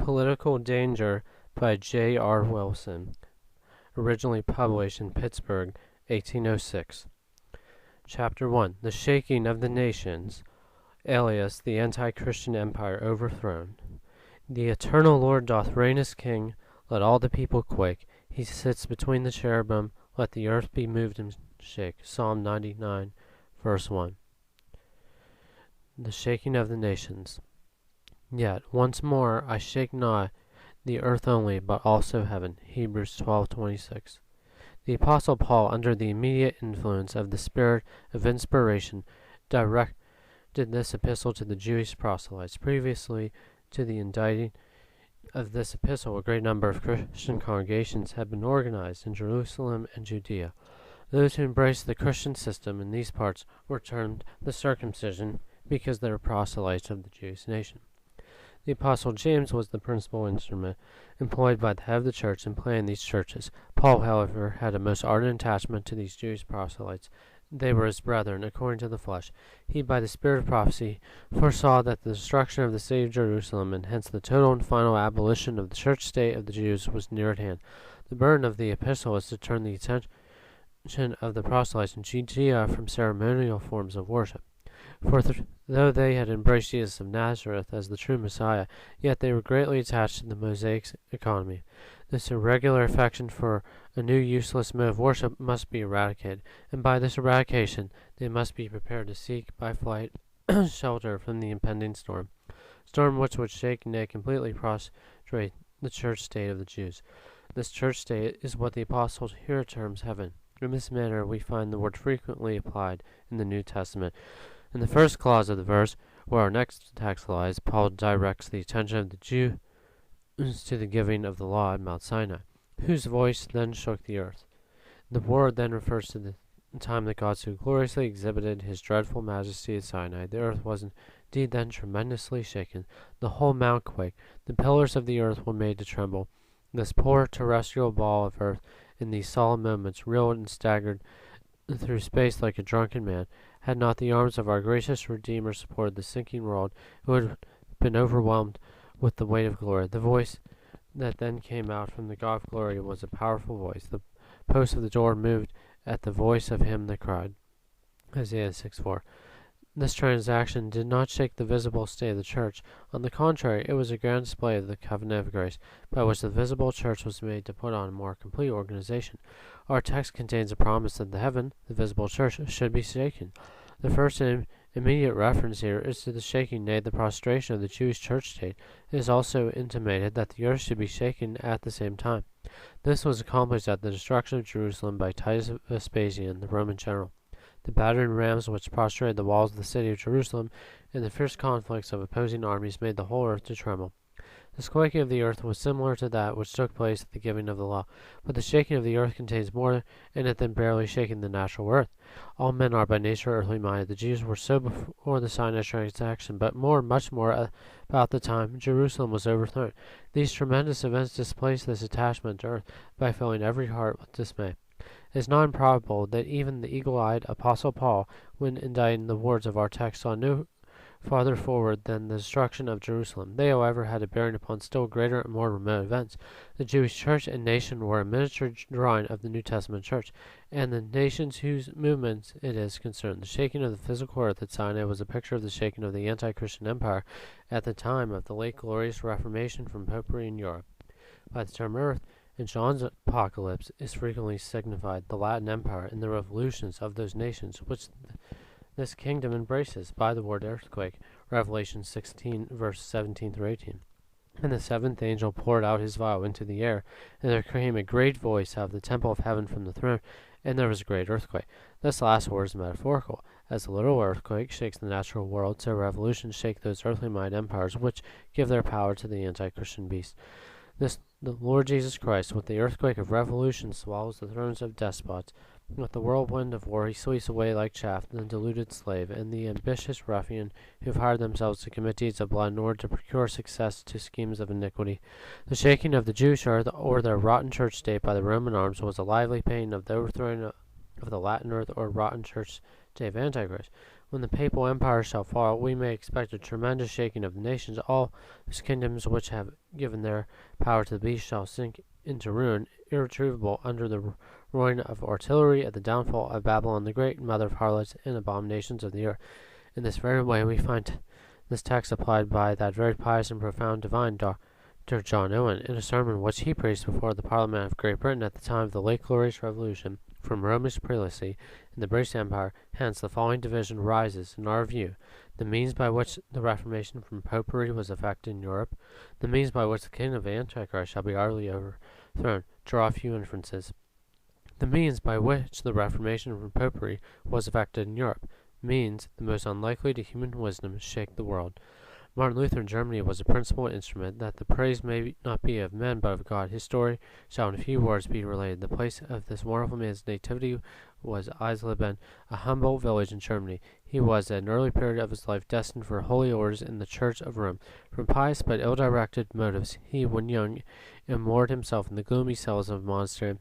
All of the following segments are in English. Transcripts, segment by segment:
Political Danger by J.R. Willson. Originally published in Pittsburgh, 1806. Chapter 1. The Shaking of the Nations, alias the Anti-Christian Empire Overthrown. The eternal Lord doth reign as King, let all the people quake. He sits between the cherubim, let the earth be moved and shake. Psalm 99, verse 1. The Shaking of the Nations. Yet, once more, I shake not the earth only, but also heaven. Hebrews 12:26. The Apostle Paul, under the immediate influence of the spirit of inspiration, directed this epistle to the Jewish proselytes. Previously to the inditing of this epistle, a great number of Christian congregations had been organized in Jerusalem and Judea. Those who embraced the Christian system in these parts were termed the circumcision because they were proselytes of the Jewish nation. The Apostle James was the principal instrument employed by the head of the church in planting these churches. Paul, however, had a most ardent attachment to these Jewish proselytes. They were his brethren, according to the flesh. He, by the spirit of prophecy, foresaw that the destruction of the city of Jerusalem, and hence the total and final abolition of the church state of the Jews, was near at hand. The burden of the epistle is to turn the attention of the proselytes in Judea from ceremonial forms of worship. For though they had embraced Jesus of Nazareth as the true Messiah, yet they were greatly attached to the Mosaic economy. This irregular affection for a new useless mode of worship must be eradicated, and by this eradication they must be prepared to seek by flight shelter from the impending storm which would shake, nay, completely prostrate the church state of the Jews. This church state is what the apostles here terms heaven. In this manner we find the word frequently applied in the New Testament. In the first clause of the verse, where our next text lies, Paul directs the attention of the Jews to the giving of the law at Mount Sinai, whose voice then shook the earth. The word then refers to the time that God so gloriously exhibited his dreadful majesty at Sinai. The earth was indeed then tremendously shaken. The whole mount quaked. The pillars of the earth were made to tremble. This poor terrestrial ball of earth in these solemn moments reeled and staggered through space like a drunken man. Had not the arms of our gracious Redeemer supported the sinking world, it would have been overwhelmed with the weight of glory. The voice that then came out from the God of glory was a powerful voice. The posts of the door moved at the voice of him that cried. Isaiah 6:4. This transaction did not shake the visible state of the church. On the contrary, it was a grand display of the covenant of grace, by which the visible church was made to put on a more complete organization. Our text contains a promise that the heaven, the visible church, should be shaken. The first and immediate reference here is to the shaking, nay, the prostration of the Jewish church state. It is also intimated that the earth should be shaken at the same time. This was accomplished at the destruction of Jerusalem by Titus Vespasian, the Roman general. The battering rams which prostrated the walls of the city of Jerusalem and the fierce conflicts of opposing armies made the whole earth to tremble. This quaking of the earth was similar to that which took place at the giving of the law, but the shaking of the earth contains more in it than barely shaking the natural earth. All men are by nature earthly minded. The Jews were so before the Sinai transaction, but much more about the time Jerusalem was overthrown. These tremendous events displaced this attachment to earth by filling every heart with dismay. It is not improbable that even the eagle-eyed Apostle Paul, when inditing the words of our text, saw no farther forward than the destruction of Jerusalem. They, however, had a bearing upon still greater and more remote events. The Jewish church and nation were a miniature drawing of the New Testament church, and the nations whose movements it is concerned. The shaking of the physical earth at Sinai was a picture of the shaking of the anti-Christian empire at the time of the late glorious Reformation from Popery in Europe. By the term earth, in John's Apocalypse, is frequently signified the Latin Empire and the revolutions of those nations which this kingdom embraces by the word earthquake, Revelation 16, verse 17 through 18. And the seventh angel poured out his vial into the air, and there came a great voice out of the temple of heaven from the throne, and there was a great earthquake. This last word is metaphorical. As a little earthquake shakes the natural world, so revolutions shake those earthly-minded empires which give their power to the anti-Christian beast. The Lord Jesus Christ, with the earthquake of revolution, swallows the thrones of despots. With the whirlwind of war he sweeps away like chaff the deluded slave, and the ambitious ruffian who have hired themselves to commit deeds of blood in order to procure success to schemes of iniquity. The shaking of the Jewish earth, or their rotten church state, by the Roman arms was a lively pain of the overthrowing of the Latin earth or rotten church state of Antichrist. When the papal empire shall fall, we may expect a tremendous shaking of the nations. All those kingdoms which have given their power to the beast shall sink into ruin, irretrievable, under the ruin of artillery at the downfall of Babylon the Great, mother of harlots and abominations of the earth. In this very way we find this text applied by that very pious and profound divine Dr. John Owen, in a sermon which he preached before the Parliament of Great Britain at the time of the late glorious Revolution from Romish prelacy in the British Empire. Hence the following division rises, in our view: the means by which the Reformation from Popery was effected in Europe, the means by which the kingdom of Antichrist shall be utterly overthrown. Draw a few inferences. The means by which the Reformation from Popery was effected in Europe. Means the most unlikely to human wisdom shake the world. Martin Luther in Germany was a principal instrument. That the praise may not be of men but of God, his story shall in a few words be related. The place of this wonderful man's nativity was Eisleben, a humble village in Germany. He was at an early period of his life destined for holy orders in the Church of Rome. From pious but ill-directed motives, he, when young, immured himself in the gloomy cells of a monastery.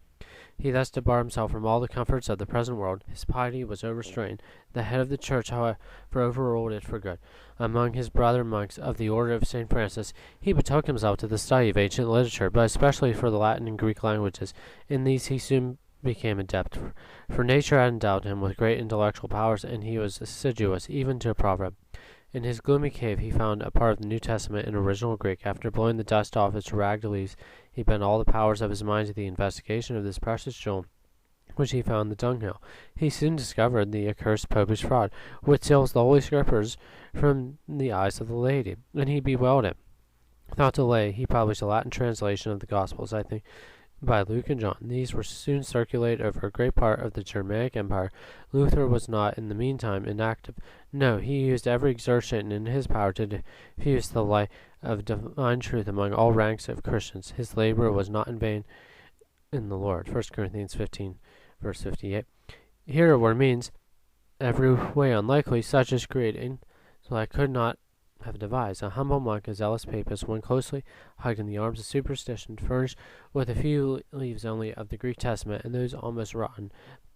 He thus debarred himself from all the comforts of the present world. His piety was overstrained. The head of the church, however, overruled it for good. Among his brother monks of the order of St. Francis, he betook himself to the study of ancient literature, but especially for the Latin and Greek languages. In these he soon became adept, for nature had endowed him with great intellectual powers, and he was assiduous even to a proverb. In his gloomy cave he found a part of the New Testament in original Greek. After blowing the dust off its ragged leaves, he bent all the powers of his mind to the investigation of this precious jewel, which he found in the dunghill. He soon discovered the accursed popish fraud, which steals the Holy Scriptures from the eyes of the laity, and he bewailed it. Without delay, he published a Latin translation of the Gospels, I think, by Luke and John. These were soon circulated over a great part of the Germanic Empire. Luther was not, in the meantime, inactive. No, he used every exertion in his power to diffuse the light of divine truth among all ranks of Christians. His labor was not in vain in the Lord. 1 Corinthians 15, verse 58. Here were means every way unlikely, such as creating, so I could not have devised. A humble monk, a zealous papist, one closely hugged in the arms of superstition, furnished with a few leaves only of the Greek Testament, and those almost rotten.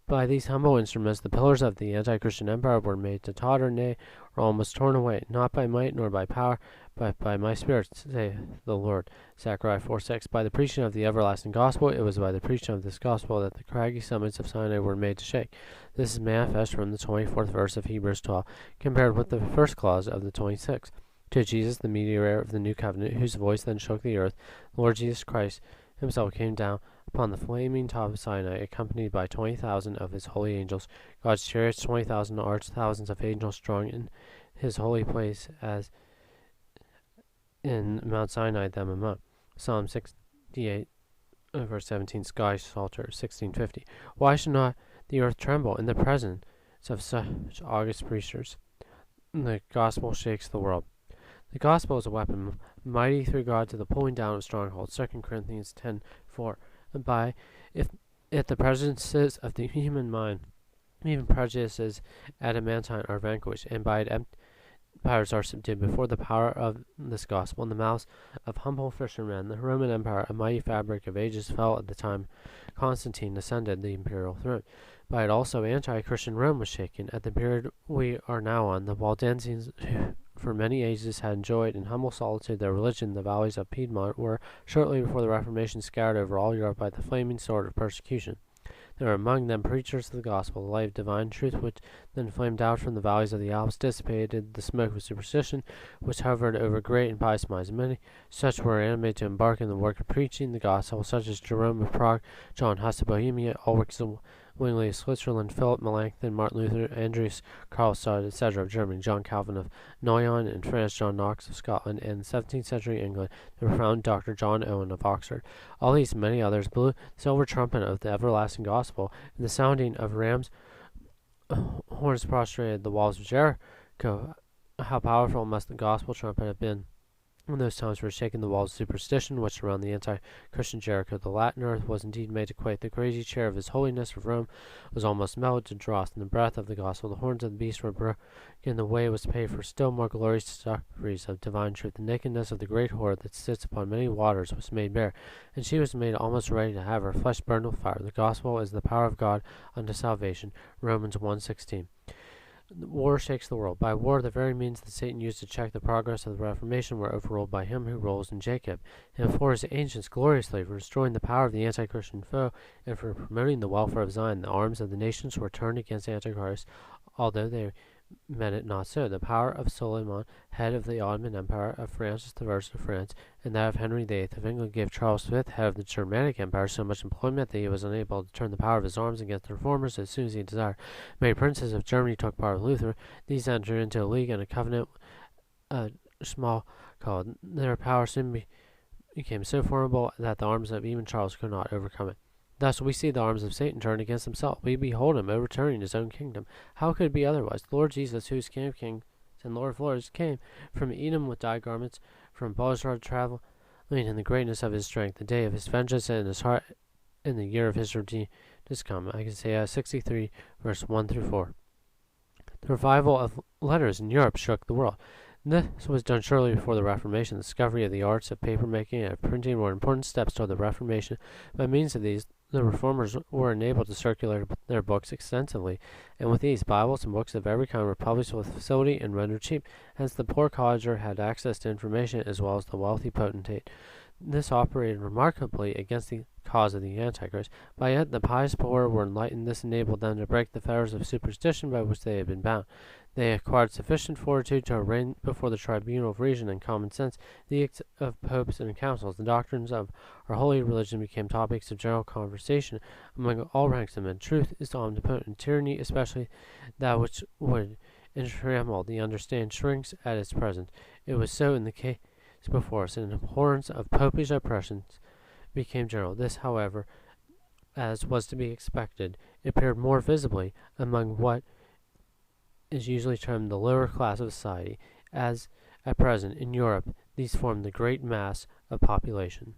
By these humble instruments the pillars of the anti-Christian empire were made to totter, nay, or almost torn away, not by might nor by power, but by my spirit, saith the Lord. Zechariah 4:6. By the preaching of the everlasting gospel, it was by the preaching of this gospel that the craggy summits of Sinai were made to shake. This is manifest from the 24th verse of Hebrews 12, compared with the first clause of the 26th. To Jesus, the mediator of the new covenant, whose voice then shook the earth, the Lord Jesus Christ himself came down upon the flaming top of Sinai, accompanied by 20,000 of his holy angels. God's chariots, 20,000 arts, thousands of angels strong in his holy place, as in Mount Sinai them among. Psalm 68, verse 17, Sky Psalter 1650. Why should not the earth tremble in the presence of such august preachers? The gospel shakes the world. The gospel is a weapon mighty through God to the pulling down of strongholds. 2 Corinthians 10:4. By if the prejudices of the human mind, even prejudices adamantine, are vanquished, and by it empires are subdued before the power of this gospel. In the mouths of humble fishermen, the Roman Empire, a mighty fabric of ages, fell at the time Constantine ascended the imperial throne. By it also anti-Christian Rome was shaken. At the period we are now on, the Waldensians, who for many ages had enjoyed in humble solitude their religion in the valleys of Piedmont, were, shortly before the Reformation, scattered over all Europe by the flaming sword of persecution. There were among them preachers of the gospel, the light of divine truth, which then flamed out from the valleys of the Alps, dissipated the smoke of superstition, which hovered over great and pious minds. Many such were animated to embark in the work of preaching the gospel, such as Jerome of Prague, John Huss of Bohemia, Ulrich Zwingli of Switzerland, Philip Melanchthon, Martin Luther, Andreas Karlstadt, etc. of Germany, John Calvin of Noyon in France, John Knox of Scotland, and in 17th century England, the profound Dr. John Owen of Oxford. All these and many others blew the silver trumpet of the everlasting gospel, and the sounding of rams' horns prostrated the walls of Jericho. How powerful must the gospel trumpet have been in those times for shaking the walls of superstition which surround the anti-Christian Jericho. The Latin earth was indeed made to quake. The crazy chair of his holiness of Rome was almost melted to dross in the breath of the gospel. The horns of the beast were broken. The way was paid for still more glorious discoveries of divine truth. The nakedness of the great whore that sits upon many waters was made bare, and she was made almost ready to have her flesh burned with fire. The gospel is the power of God unto salvation. Romans 1:16. War shakes the world. By war, the very means that Satan used to check the progress of the Reformation were overruled by him who rules in Jacob, and for his ancients gloriously for destroying the power of the anti-Christian foe and for promoting the welfare of Zion. The arms of the nations were turned against Antichrist, although they meant it not so. The power of Suleiman, head of the Ottoman Empire, of Francis I of France, and that of Henry VIII of England gave Charles V, head of the Germanic Empire, so much employment that he was unable to turn the power of his arms against the reformers as soon as he desired. Many princes of Germany took part with Luther. These entered into a league and a covenant, small called. Their power soon became so formidable that the arms of even Charles could not overcome it. Thus we see the arms of Satan turned against himself. We behold him overturning his own kingdom. How could it be otherwise? The Lord Jesus, who is King of kings and Lord of lords, came from Edom with dyed garments, from Bozrah traveling in the greatness of his strength, the day of his vengeance and his heart, in the year of his redeemed is come. Isaiah 63, verse 1 through 4. The revival of letters in Europe shook the world. This was done shortly before the Reformation. The discovery of the arts of paper-making and of printing were important steps toward the Reformation. By means of these, the reformers were enabled to circulate their books extensively, and with these, Bibles and books of every kind were published with facility and rendered cheap. Hence, the poor cottager had access to information as well as the wealthy potentate. This operated remarkably against the cause of the Antichrist. By it, the pious poor were enlightened. This enabled them to break the fetters of superstition by which they had been bound. They acquired sufficient fortitude to arraign before the tribunal of reason and common sense the edicts of popes and councils. The doctrines of our holy religion became topics of general conversation among all ranks of men. Truth is omnipotent. Tyranny, especially that which would entrammel the understanding, shrinks at its presence. It was so in the case before us, and abhorrence of popish oppressions became general. This, however, as was to be expected, appeared more visibly among what is usually termed the lower class of society, as at present in Europe these form the great mass of population.